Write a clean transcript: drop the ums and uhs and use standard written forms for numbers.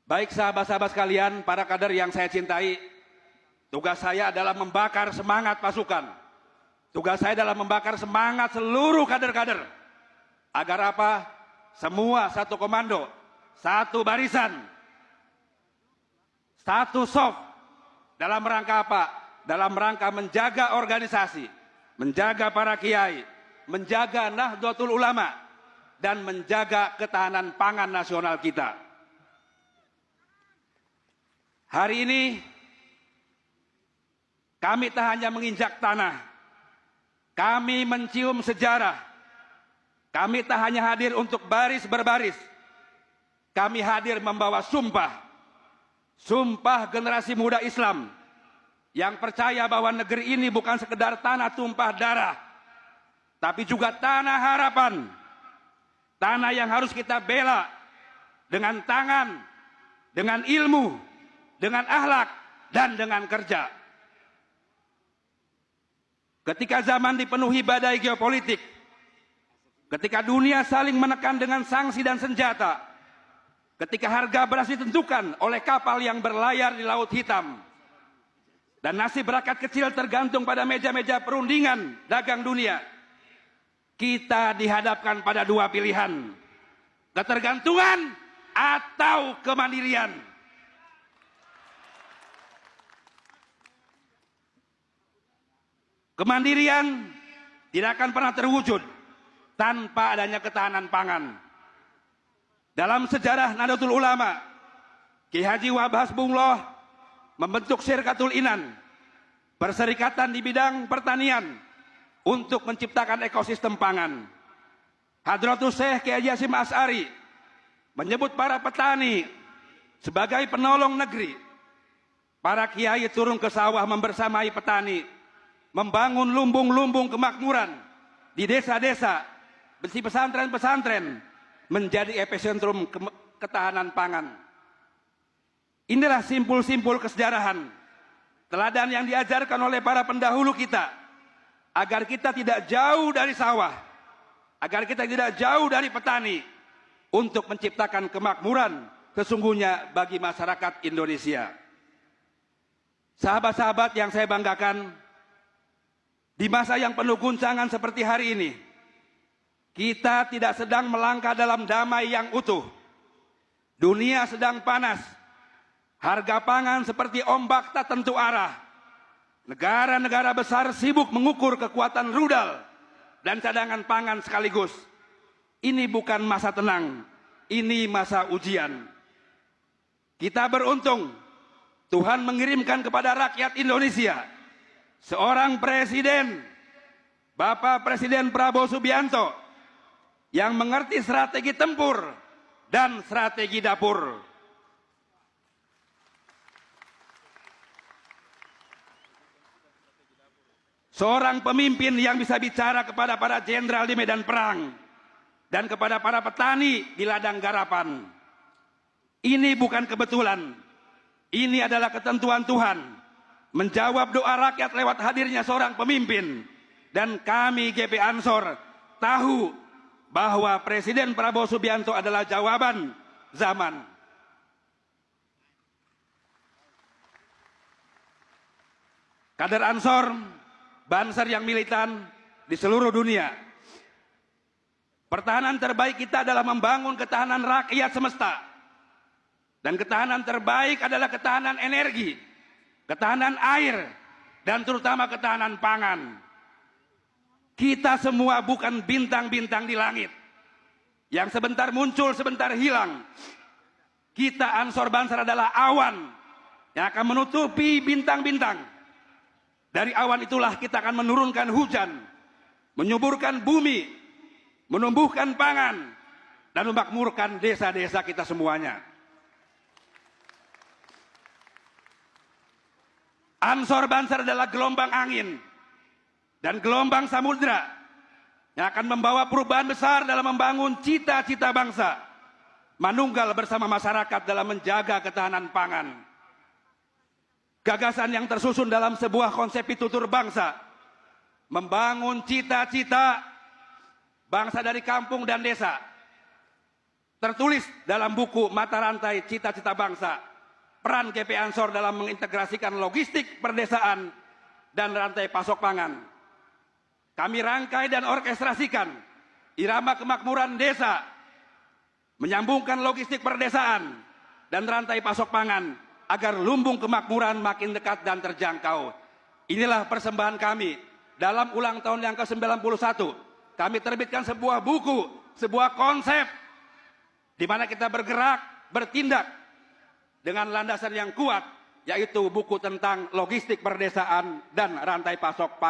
Baik sahabat-sahabat sekalian, para kader yang saya cintai, tugas saya adalah membakar semangat pasukan. Tugas saya adalah membakar semangat seluruh kader-kader. Agar apa? Semua satu komando, satu barisan, satu soft. Dalam rangka apa? Dalam rangka menjaga organisasi, menjaga para kiai, menjaga Nahdlatul Ulama, dan menjaga ketahanan pangan nasional kita. Hari ini kami tak hanya menginjak tanah, kami mencium sejarah. Kami tak hanya hadir untuk baris berbaris, kami hadir membawa sumpah. Sumpah generasi muda Islam yang percaya bahwa negeri ini bukan sekedar tanah tumpah darah, tapi juga tanah harapan. Tanah yang harus kita bela dengan tangan, dengan ilmu, dengan akhlak, dan dengan kerja. Ketika zaman dipenuhi badai geopolitik, ketika dunia saling menekan dengan sanksi dan senjata, ketika harga beras ditentukan oleh kapal yang berlayar di Laut Hitam, dan nasib rakyat kecil tergantung pada meja-meja perundingan dagang dunia, kita dihadapkan pada dua pilihan: ketergantungan atau kemandirian. Kemandirian tidak akan pernah terwujud tanpa adanya ketahanan pangan. Dalam sejarah Nahdlatul Ulama, Ki Haji Wahab Hasbullah membentuk Syirkatul Inan, perserikatan di bidang pertanian untuk menciptakan ekosistem pangan. Hadratus Syekh Kiai Haji Hasyim Asy'ari menyebut para petani sebagai penolong negeri. Para kiai turun ke sawah membersamai petani, membangun lumbung-lumbung kemakmuran di desa-desa, besi pesantren-pesantren, menjadi epicentrum ketahanan pangan. Inilah simpul-simpul kesejarahan, teladan yang diajarkan oleh para pendahulu kita, agar kita tidak jauh dari sawah, agar kita tidak jauh dari petani, untuk menciptakan kemakmuran sesungguhnya bagi masyarakat Indonesia. Sahabat-sahabat yang saya banggakan, di masa yang penuh guncangan seperti hari ini, kita tidak sedang melangkah dalam damai yang utuh. Dunia sedang panas. Harga pangan seperti ombak tak tentu arah. Negara-negara besar sibuk mengukur kekuatan rudal dan cadangan pangan sekaligus. Ini bukan masa tenang, ini masa ujian. Kita beruntung, Tuhan mengirimkan kepada rakyat Indonesia seorang presiden, Bapak Presiden Prabowo Subianto, yang mengerti strategi tempur dan strategi dapur. Seorang pemimpin yang bisa bicara kepada para jenderal di medan perang dan kepada para petani di ladang garapan. Ini bukan kebetulan, ini adalah ketentuan Tuhan. Menjawab doa rakyat lewat hadirnya seorang pemimpin. Dan kami GP Ansor tahu bahwa Presiden Prabowo Subianto adalah jawaban zaman. Kader Ansor, Banser yang militan di seluruh dunia. Pertahanan terbaik kita adalah membangun ketahanan rakyat semesta. Dan ketahanan terbaik adalah ketahanan energi, ketahanan air, dan terutama ketahanan pangan. Kita semua bukan bintang-bintang di langit yang sebentar muncul, sebentar hilang. Kita Ansor Banser adalah awan yang akan menutupi bintang-bintang. Dari awan itulah kita akan menurunkan hujan, menyuburkan bumi, menumbuhkan pangan, dan memakmurkan desa-desa kita semuanya. Ansor Banser adalah gelombang angin dan gelombang samudra yang akan membawa perubahan besar dalam membangun cita-cita bangsa, manunggal bersama masyarakat dalam menjaga ketahanan pangan. Gagasan yang tersusun dalam sebuah konsep pitutur bangsa, membangun cita-cita bangsa dari kampung dan desa, tertulis dalam buku Mata Rantai Cita-Cita Bangsa, peran GP Ansor dalam mengintegrasikan logistik perdesaan dan rantai pasok pangan. Kami rangkai dan orkestrasikan irama kemakmuran desa, menyambungkan logistik perdesaan dan rantai pasok pangan agar lumbung kemakmuran makin dekat dan terjangkau. Inilah persembahan kami dalam ulang tahun yang ke-91. Kami terbitkan sebuah buku, sebuah konsep di mana kita bergerak, bertindak dengan landasan yang kuat, yaitu buku tentang logistik perdesaan dan rantai pasok pangan.